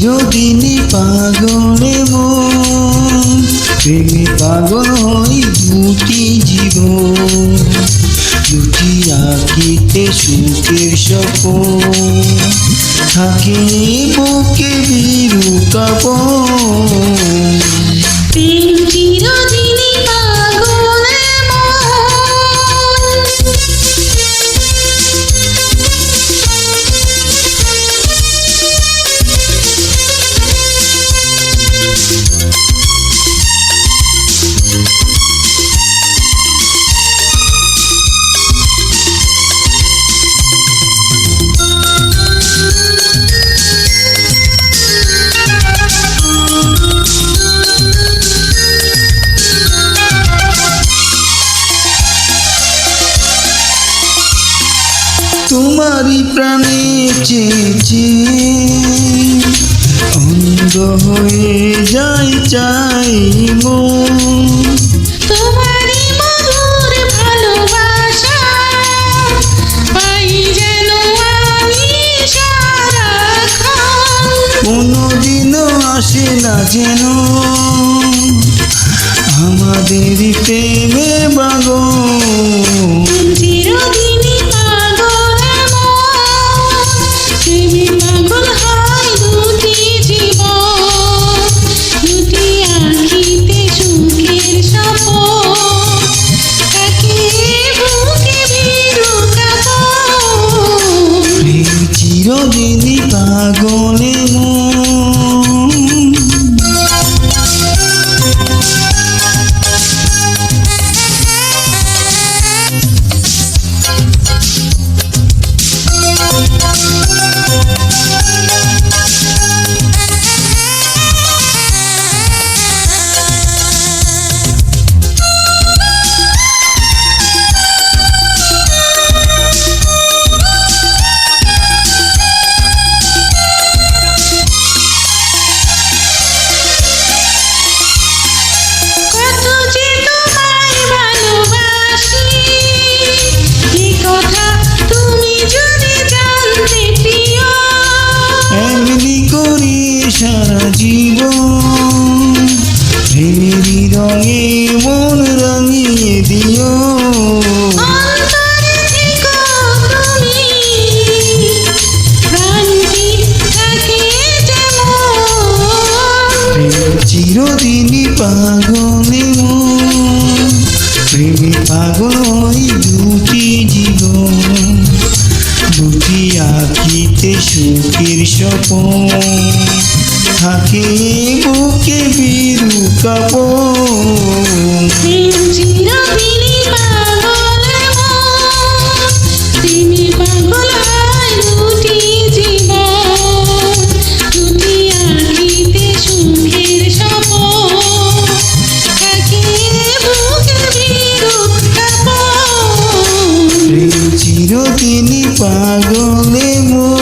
চিরদিনই পাগলে মন, প্রেমে পাগল হই দুটি জীবন, দুটি আঁখিতে সুখের স্বপন, থাকে বুকে বিরূপাপন। প্রেম চিরদিনই পাগলে তোমারই প্রাণে চেয়েছে অন্ধ হয়ে যাই চাই মন, তোমারই মধুর ভালোবাসা পাই যেন আমি সারাক্ষণ। কোনোদিনও আসে না যেন আমাদের প্রেমে বাগন। চিরদিনই পাগলে মন, প্রেমে পাগল হয় দুটি জীবন, দুটি আঁখিতে সুখের স্বপন, থাকে বুকে বিরূপাপন। প্রেম চিরদিনই পাগলে মন। কত যে তোমায় ভালোবাসি, এ কথা তুমি যদি জানতে প্রিয়, এমনি করি সারা জীবন, প্রেমেরই রঙে মন রাঙিয়ে দিও। অন্তরে থেকো তুমি, প্রাণটি থাকে যেমন। প্রেম চিরদিনই পাগলে মন, প্রেমে পাগল হই দুটি জীবন, দুটি আঁখিতে সুখের স্বপন, থাকে বুকে বিরূপাপন। প্রেম চিরদিনই পাগলে মন, প্রেমে পাগল হয় দুটি জীবন, দুটি আঁখিতে সুখের স্বপন, থাকে বুকে বিরূপাপন। প্রেম চিরদিনই পাগলে মন।